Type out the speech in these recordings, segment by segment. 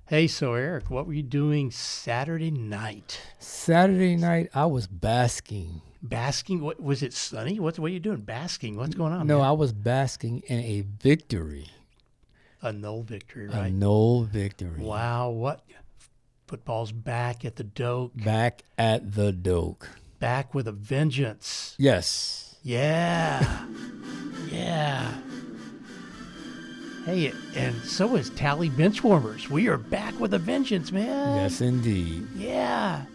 Hey, so Eric, what were you doing Saturday night? Saturday night, I was basking. Basking? What was it? Sunny? What are you doing? Basking? What's going on, No, man? I was basking in a victory, A null victory, a right? no victory. Wow, what? Football's back at the Doak, Back at the Doak. back with a vengeance. Yes. Yeah, yeah. Hey, and so is Tally Benchwarmers. We are back with a vengeance, man. Yes, indeed. Yeah.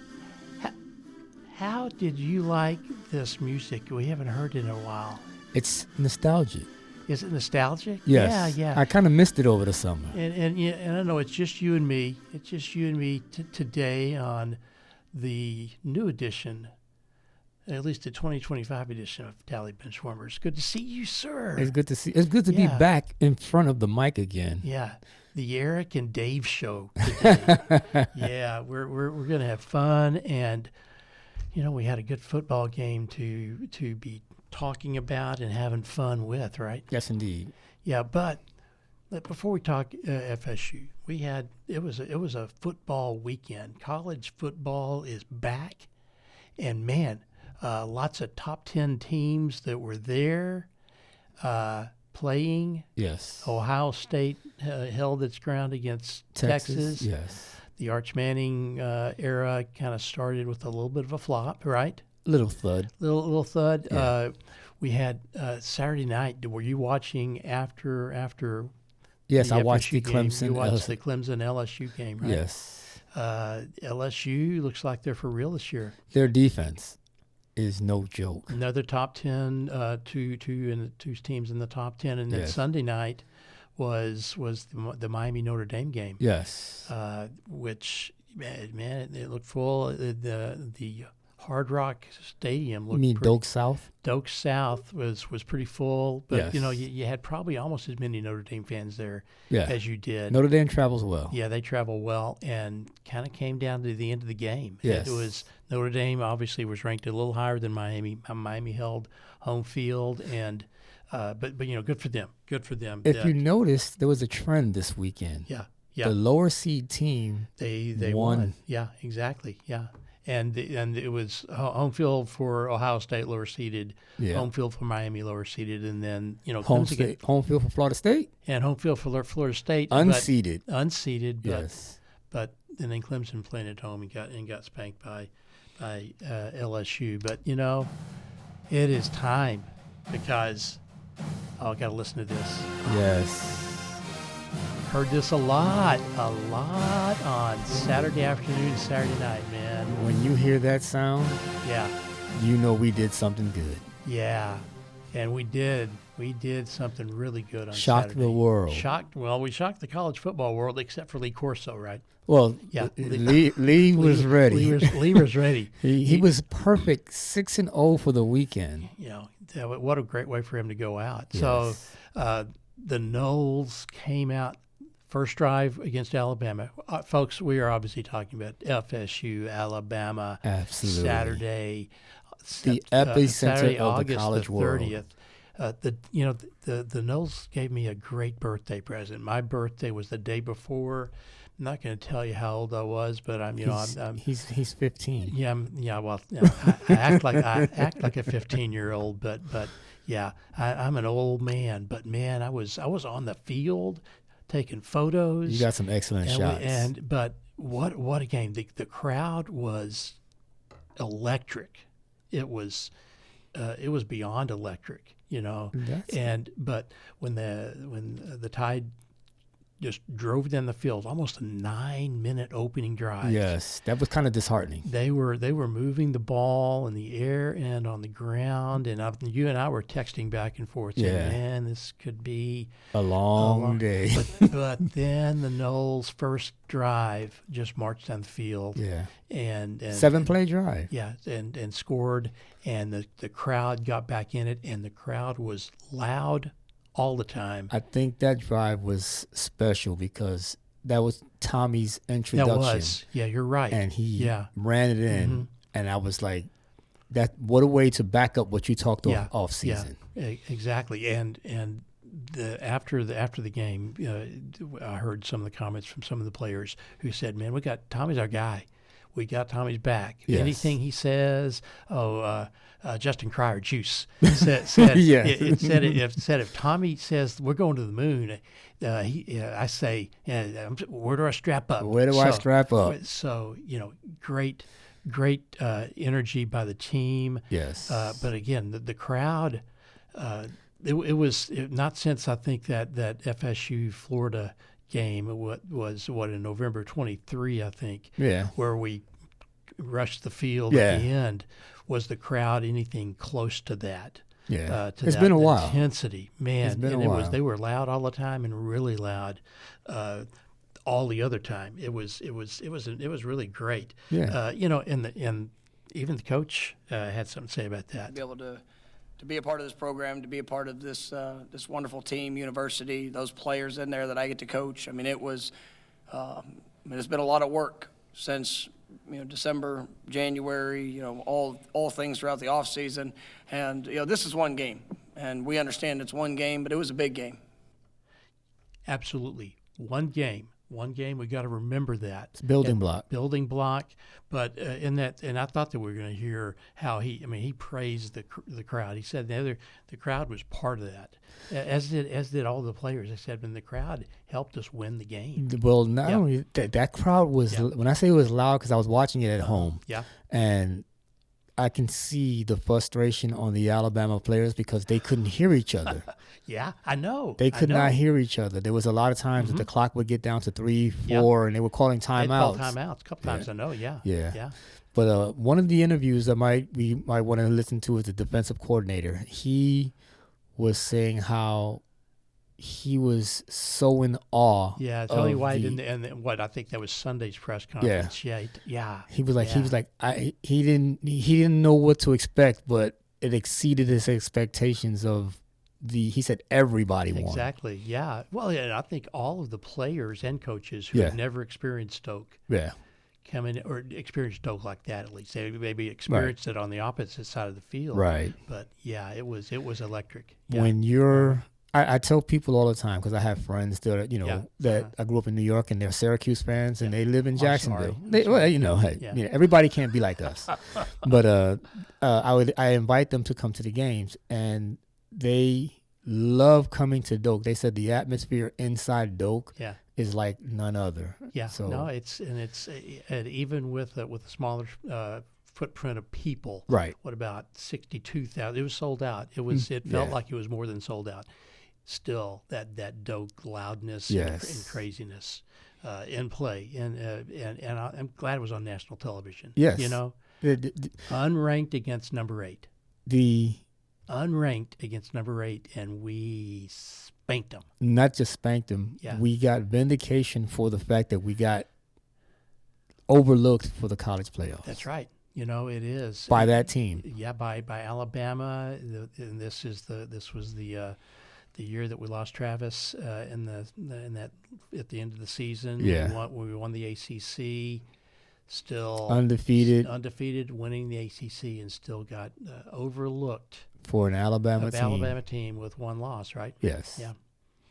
How did you like this music? We haven't heard it in a while. It's nostalgic. Is it nostalgic? Yes. Yeah. I kind of missed it over the summer. And I know it's just you and me. It's just you and me today on the new edition, at least the 2025 edition of Tally Benchwarmers. Good to see you, sir. It's good to see. It's good to be Yeah. back in front of the mic again. Yeah, the Eric and Dave show today. Yeah, we're gonna have fun, and we had a good football game to be talking about and having fun with, right? Yes, indeed. Yeah, but before we talk FSU, it was a football weekend. College football is back, and man, lots of top 10 teams that were there playing. Yes. Ohio State held its ground against Texas. Yes. The Arch Manning era kind of started with a little bit of a flop, right? Little thud. Little thud. Yeah. We had Saturday night. Were you watching after Yes, the I watched FSU the game? Clemson. You watched the Clemson LSU game, right? Yes. LSU looks like they're for real this year. Their defense is no joke. Another top 10, two teams in the top 10, and then Yes. Sunday night was the Miami Notre Dame game. Yes. Which man, it looked full. The Hard Rock Stadium You looked mean pretty. Doak South? Doak South was pretty full, but Yes. you had probably almost as many Notre Dame fans there Yeah. as you did. Notre Dame travels well. Yeah, they travel well, and kind of came down to the end of the game. Yes. It was Notre Dame obviously was ranked a little higher than Miami. Miami held home field, and but good for them. Good for them. If you noticed, there was a trend this weekend. yeah. The lower seed team They won. won. Yeah, exactly. Yeah. And it was home field for Ohio State, lower seeded. Yeah. Home field for Miami, lower seeded, and then home Clemson home field for Florida State. and home field for Florida State, Unseeded. unseeded. Yes. But and then Clemson playing at home and got spanked by LSU. But it is time because I got to listen to this. Yes. Heard this a lot on Saturday afternoon, Saturday night, man. When you hear that sound, Yeah. you know we did something good. Yeah, and we did something really good on Shocked Saturday. the world. We shocked the college football world, except for Lee Corso, right? Well, Yeah. Lee was ready. Lee was ready. He was perfect, 6-0 for the weekend. What a great way for him to go out. Yes. So the Noles came out first drive against Alabama. Folks, we are obviously talking about FSU, Alabama, Absolutely. Saturday. The epicenter Saturday, of the August college the world. 30th. The Knowles gave me a great birthday present. My birthday was the day before. I'm not going to tell you how old I was, but I'm He's 15. I act like a 15-year-old, but yeah, I'm an old man. But man, I was on the field taking photos. You got some excellent shots. But what a game! The crowd was electric. It was beyond electric, But when the Tide just drove down the field, almost a 9-minute opening drive. Yes, that was kind of disheartening. They were moving the ball in the air and on the ground, and you and I were texting back and forth saying, Yeah. man, this could be A long day. But then the Knowles' first drive just marched down the field. Yeah. And 7-play drive. Yeah, and scored, and the crowd got back in it, and the crowd was loud all the time. I think that drive was special because that was Tommy's introduction. That was. Yeah, you're right. And he Yeah. ran it in, Mhm. and I was like, "What a way to back up what you talked off season." Yeah, exactly. And after the game, I heard some of the comments from some of the players who said, "Man, we got Tommy's our guy. We got Tommy's back. Yes. Anything he says, Justin Cryer juice said Yes. it said if Tommy says we're going to the moon, I say, where do I strap up? Where do I strap up? So great energy by the team. Yes. But again, the crowd. It was not since I think that FSU Florida game was in November 23, I think. Yeah. Where we rushed the field Yeah. at the end. Was the crowd anything close to that? Yeah. To it's that been a while. Intensity, man. It's been and a while. they were loud all the time and really loud. All the other time, it was really great. Yeah. And even the coach had something to say about that. To be able to be a part of this program, to be a part of this this wonderful team, university, those players in there that I get to coach. I mean, it's been a lot of work since December, January, all things throughout the off season, and this is one game, and we understand it's one game, but it was a big game. Absolutely, one game. We got to remember that. It's building block. Building block. But in that, and I thought that we were going to hear how he praised the crowd. He said the crowd was part of that, as did all the players. They said, when the crowd helped us win the game. Well, not only that crowd was, when I say it was loud, because I was watching it at home. Yeah. And I can see the frustration on the Alabama players because they couldn't hear each other. Yeah, I know. They could not hear each other. There was a lot of times that the clock would get down to 3, 4, and they were calling timeouts. Timeouts a couple times. I know. Yeah. Yeah. But one of the interviews that we might want to listen to is the defensive coordinator. He was saying how he was so in awe. Yeah, Tony White, and what I think that was Sunday's press conference. Yeah. He was like, he didn't know what to expect, but it exceeded his expectations of he said everybody won. Exactly. Yeah. Well, I think all of the players and coaches who had never experienced Stoke. Yeah. Come in or experienced Stoke like that, at least they maybe experienced it on the opposite side of the field. Right. But yeah, it was electric. Yeah. When you're I tell people all the time, because I have friends that I grew up in New York and they're Syracuse fans and they live in Jacksonville. Everybody can't be like us. But I invite them to come to the games, and they love coming to Doak. They said the atmosphere inside Doak is like none other. Yeah. So, no, it's even with a smaller footprint of people. Right. What about 62,000? It was sold out. It felt like it was more than sold out. Still, that Doak loudness and craziness in play, and I'm glad it was on national television. Yes. Unranked against number 8. Unranked against number 8, and we spanked them. Not just spanked them. Yeah. We got vindication for the fact that we got overlooked for the college playoffs. That's right. It is by that team. Yeah, by Alabama, and this was the year that we lost Travis in that at the end of the season. Yeah, we won the ACC. Still undefeated, winning the ACC, and still got overlooked for an Alabama team with one loss. Right? Yes. Yeah,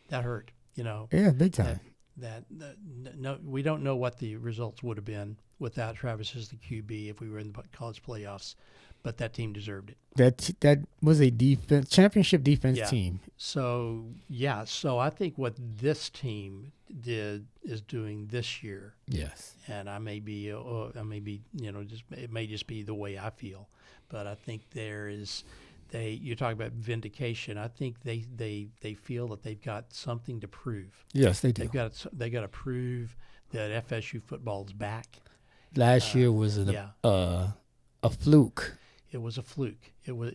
that hurt. Yeah, big time. No, we don't know what the results would have been without Travis as the QB if we were in the college playoffs, but that team deserved it. That was a championship defense team. So I think what this team is doing this year. Yes. And it may just be the way I feel, but I think you talk about vindication. I think they feel that they've got something to prove. Yes, they do. They got to prove that FSU football is back. Last year was a fluke. It was a fluke. It was,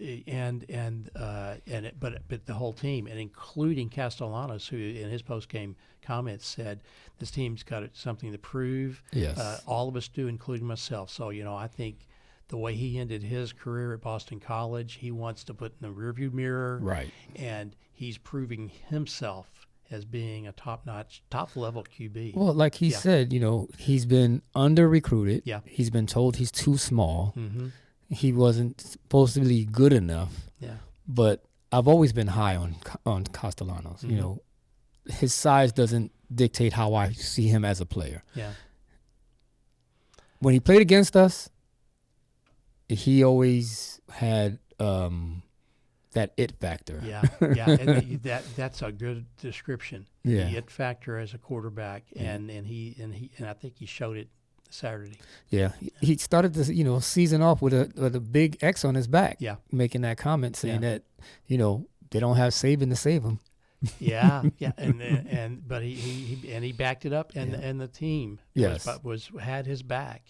but the whole team, and including Castellanos, who in his post-game comments said this team's got something to prove. Yes, all of us do, including myself. So I think the way he ended his career at Boston College, he wants to put in the rearview mirror. Right, and he's proving himself as being a top-notch, top-level QB. Well, like he said, he's been under-recruited. Yeah, he's been told he's too small. Mm-hmm. He wasn't supposed to be good enough. Yeah. But I've always been high on Castellanos. You know, his size doesn't dictate how I see him as a player. Yeah. When he played against us, he always had that it factor. Yeah, and that's a good description. Yeah. The it factor as a quarterback, and I think he showed it Saturday. Yeah, he started the season off with a big X on his back. Yeah, making that comment saying that they don't have Saban to save him. Yeah, but he backed it up, and the team had his back,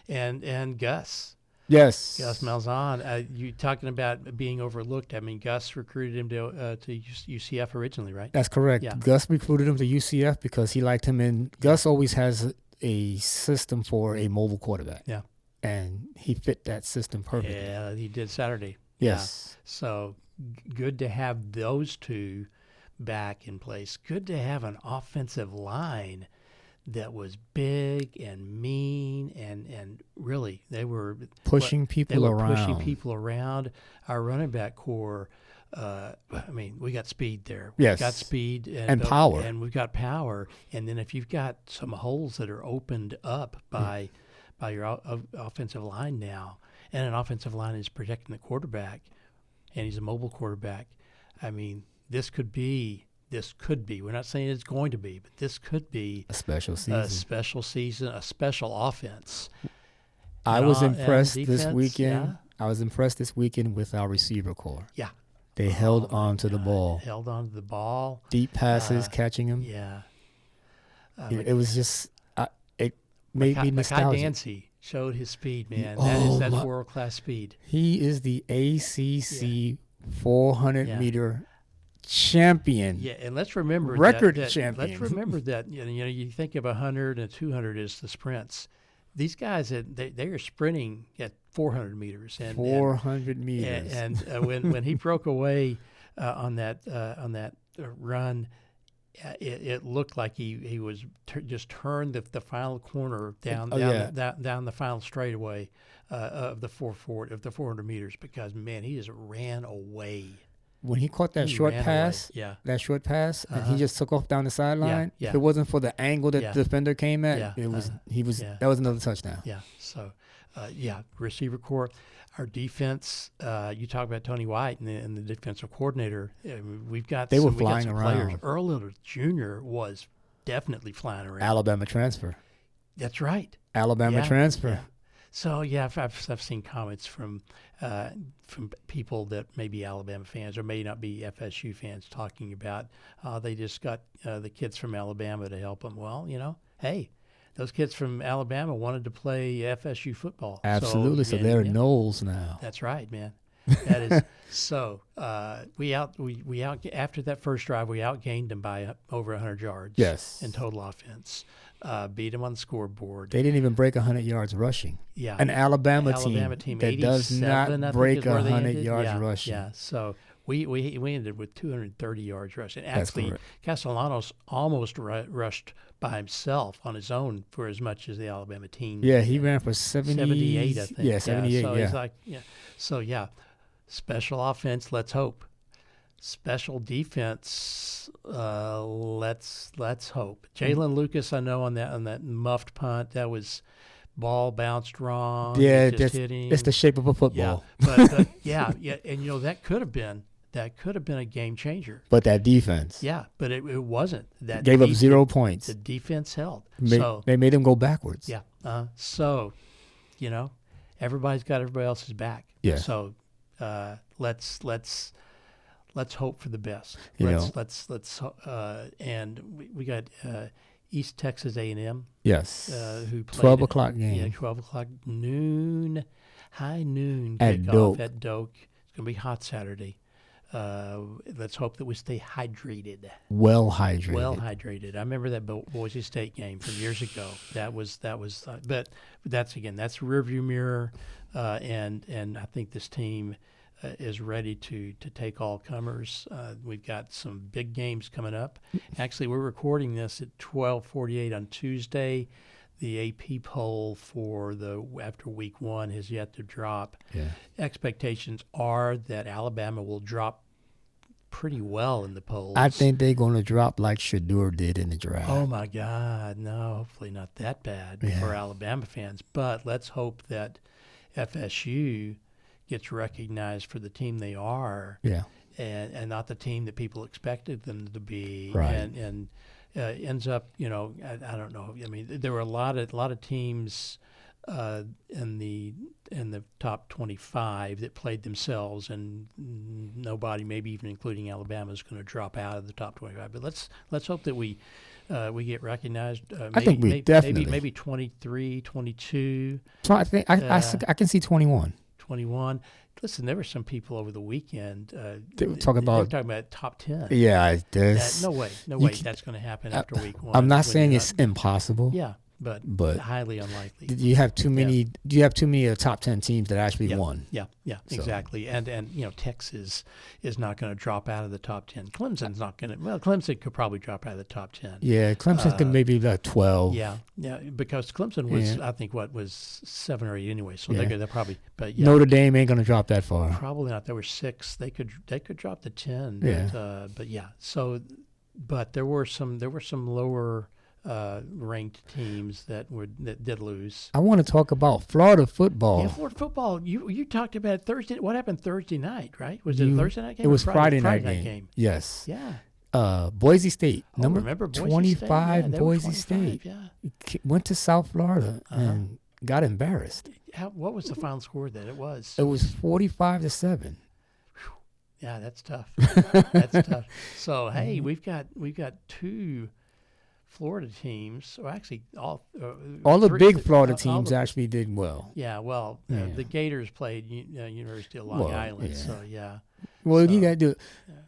and Gus. Yes, Gus Malzahn. You talking about being overlooked? I mean, Gus recruited him to UCF originally, right? That's correct. Yeah. Gus recruited him to UCF because he liked him, and Gus always has a system for a mobile quarterback. Yeah, and he fit that system perfectly. Yeah, he did Saturday. Yes. Yeah. So good to have those two back in place. Good to have an offensive line that was big and mean, and really they were pushing people around. Pushing people around. Our running back core. We got speed there. Yes. We got speed and power, and we've got power. And then if you've got some holes that are opened up by your offensive line now, and an offensive line is protecting the quarterback, and he's a mobile quarterback. I mean, this could be. We're not saying it's going to be, but this could be a special season. A special offense. I was impressed this weekend. Yeah. I was impressed this weekend with our receiver core. Yeah. They held on to the ball. Held on to the ball. Deep passes, catching them. Yeah. It was just it made me nostalgic. Makai Dancy showed his speed, man. That's world-class speed. He is the ACC 400 meter champion. Yeah, and let's remember record champion. Let's remember that you think of 100 and 200 as the sprints. These guys they are sprinting at 400 meters and 400 meters. And when he broke away on that run, it looked like he was just turned the final corner down the final straightaway of the 400 meters, because man, he just ran away. When he caught that short pass, and he just took off down the sideline. If it wasn't for the angle that the defender came at, that was another touchdown. Yeah. So, receiver core, our defense. You talk about Tony White and the defensive coordinator. We've got flying around. Players. Earl Little Jr. was definitely flying around. Alabama transfer. That's right. Alabama transfer. Yeah. So I've seen comments from people that may be Alabama fans or may not be FSU fans talking about they just got the kids from Alabama to help them. Well, hey, those kids from Alabama wanted to play FSU football. Absolutely. So they're Knowles now. That's right, man. That is so. We out after that first drive, we outgained them by over 100 yards. Yes. In total offense. Beat them on the scoreboard. They didn't even break 100 yards rushing. Yeah. An Alabama team that does not break 100 yards rushing. Yeah. So we ended with 230 yards rushing. Actually, Castellanos almost rushed by himself on his own for as much as the Alabama team. Yeah, he ran for 78, I think. Yeah, 78. So he's like, So special offense. Let's hope. Special defense, let's hope. Jalen Lucas, I know on that muffed punt, that was ball bounced wrong. Yeah, it's the shape of a football. Yeah, but and that could have been a game changer. But that defense, but it wasn't. That gave up 0 points. The defense held. They made them go backwards. Yeah. So, everybody's got everybody else's back. Yeah. So, let's hope for the best. And we got East Texas A&M. Yes. Who played 12 o'clock game. Yeah, 12 o'clock high noon at kickoff at Doak. It's going to be hot Saturday. Let's hope that we stay hydrated. Well hydrated. I remember that Boise State game from years ago. That was. But that's rearview mirror, and I think this team is ready to take all comers. We've got some big games coming up. Actually, we're recording this at 12:48 on Tuesday. the AP poll for after week 1 has yet to drop. Yeah. Expectations are that Alabama will drop pretty well in the polls. I think they're going to drop like Shedeur did in the draft. Oh my God, no! Hopefully not that bad for Alabama fans. But let's hope that FSU gets recognized for the team they are. Yeah. And not the team that people expected them to be. Right. And ends up, I don't know. I mean, there were a lot of teams in the top 25 that played themselves, and nobody, maybe even including Alabama, is going to drop out of the top 25. But let's hope that we get recognized. I think we definitely maybe 23, 22. So I think I can see 21. 21. Listen, there were some people over the weekend. They were talking about top 10. Yeah, No way that's going to happen after week 1. I'm not saying it's impossible. Yeah, but highly unlikely. Do you have too many? Do you have too many top 10 teams that actually won? Yeah, so. Exactly. And Texas is not going to drop out of the top 10. Clemson's not going to. Well, Clemson could probably drop out of the top 10. Yeah, Clemson could maybe like 12. Yeah, because Clemson was I think was 7 or 8 anyway. So they're probably. But Notre Dame ain't going to drop that far. Probably not. There were 6. They could drop to 10. Yeah. But yeah. So, but there were some lower ranked teams that did lose. I want to talk about Florida football. Yeah, Florida football. You talked about Thursday. What happened Thursday night? Right? Was it a Thursday night game? It was Friday night game. Yes. Yeah. Boise State. Remember Boise 25. State? Boise State. Yeah. Went to South Florida and got embarrassed. What was the final score that it was? It was 45-7. Yeah, that's tough. That's tough. So hey, we've got 2 Florida teams, or actually all the big Florida teams actually did well. Yeah, well, the Gators played University of Long Island, so yeah. Well, you got to do it.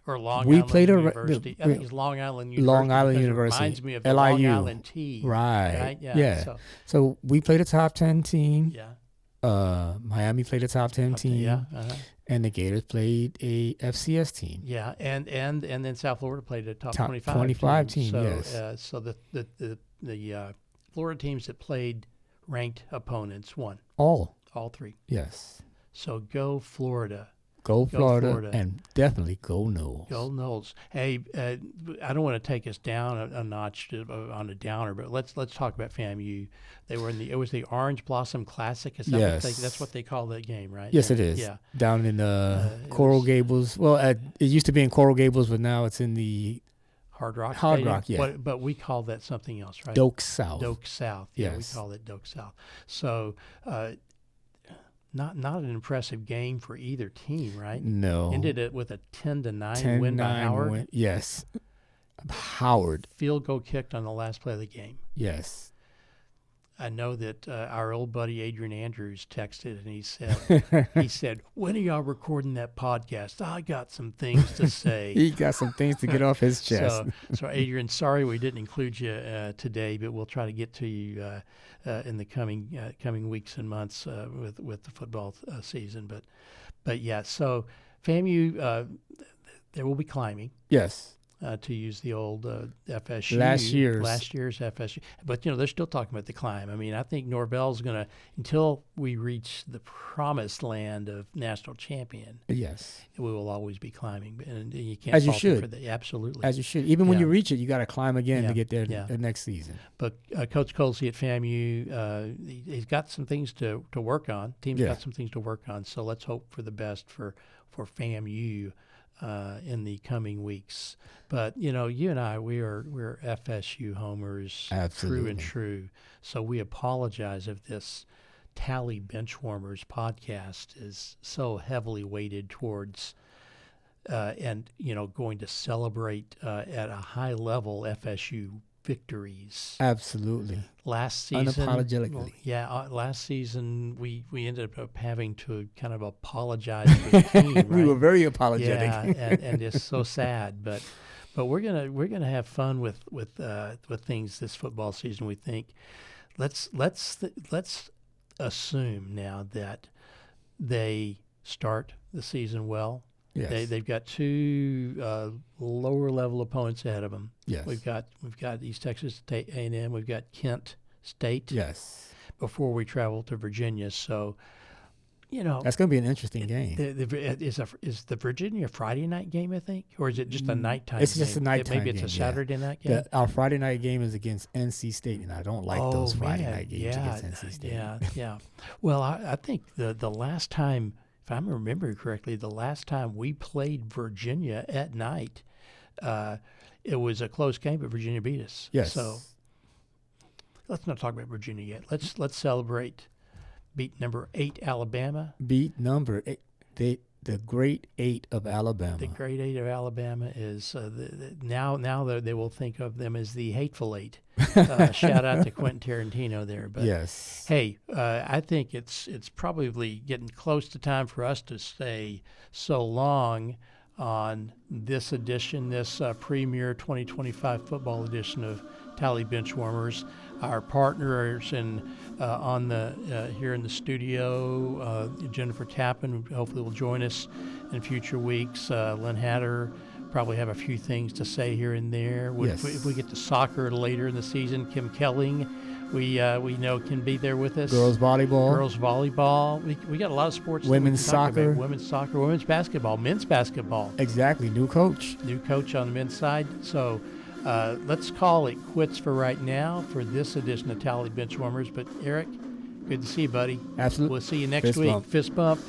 Or Long Island University. I think it's Long Island University. It reminds me of the LIU. Long Island T. Right. Yeah. So we played a top 10 team. Yeah. Miami played a top 10 team. Yeah. And the Gators played a FCS team. Yeah, and then South Florida played a top 25 team. So, yes. So the Florida teams that played ranked opponents won. All 3. Yes. So go Florida. Go Florida, and definitely go Noles. Go Noles. Hey, I don't want to take us down a notch on a downer, but let's talk about FAMU. They were it was the Orange Blossom Classic. Is that that's what they call that game, right? Yes, it is. Yeah. Down in Coral Gables. Well, it used to be in Coral Gables, but now it's in the Hard Rock. Yeah. But we call that something else, right? Doak South. Yeah, we call it Doak South. So. Not an impressive game for either team, right? No. Ended it with a 10-9 win by Howard. Yes. Howard. Field goal kicked on the last play of the game. Yes. I know that our old buddy Adrian Andrews texted and he said, when are y'all recording that podcast? I got some things to say. He got some things to get off his chest. So Adrian, sorry we didn't include you today, but we'll try to get to you in the coming weeks and months with the football season. But yeah, so FAMU, they will be climbing. Yes. To use the old FSU. Last year's FSU. But, they're still talking about the climb. I mean, I think Norvell's going to, until we reach the promised land of national champion, yes, we will always be climbing. And you can't As you should. for that. Absolutely. As you should. Even when you reach it, you got to climb again to get there the next season. But Coach Colsey at FAMU, he's got some things to work on. Team's got some things to work on. So let's hope for the best for FAMU. In the coming weeks. But, you and I, we're FSU homers. Absolutely. True and true. So we apologize if this Tally Benchwarmers podcast is so heavily weighted towards and, going to celebrate at a high level FSU victories. Absolutely. Last season, unapologetically. Last season we ended up having to kind of apologize to the team. Right? We were very apologetic. Yeah, and it's so sad, but we're gonna have fun with things this football season. We think let's assume now that they start the season well. Yes. They've got 2 lower level opponents ahead of them. Yes. We've got East Texas A&M. We've got Kent State. Yes. Before we travel to Virginia. So, you know, that's going to be an interesting game. Is the Virginia Friday night game, I think, or is it just a nighttime game? It's just a nighttime game. Maybe it's a Saturday night game? Our Friday night game is against NC State, and I don't like those Friday night games against NC State. Yeah. Well, I think the last time, if I'm remembering correctly, the last time we played Virginia at night, it was a close game, but Virginia beat us. Yes. So let's not talk about Virginia yet. Let's celebrate. Beat number 8 Alabama. Beat number 8, the Great 8 of Alabama. The Great 8 of Alabama is now they will think of them as the Hateful Eight. Shout out to Quentin Tarantino there. But yes. Hey, I think it's probably getting close to time for us to say so long on this edition, this premier 2025 football edition of Tally Benchwarmers. Our partners on the here in the studio, Jennifer Tappan, hopefully will join us in future weeks. Lynn Hatter probably have a few things to say here and there. Yes. If we get to soccer later in the season, Kim Kelling, we know can be there with us. Girls volleyball. We got a lot of sports. Women's soccer. Women's soccer. Women's basketball. Men's basketball. Exactly. New coach on the men's side. So. Let's call it quits for right now for this edition of Tally Benchwarmers. But Eric, good to see you, buddy. Absolutely. We'll see you next week. Bump. Fist bump.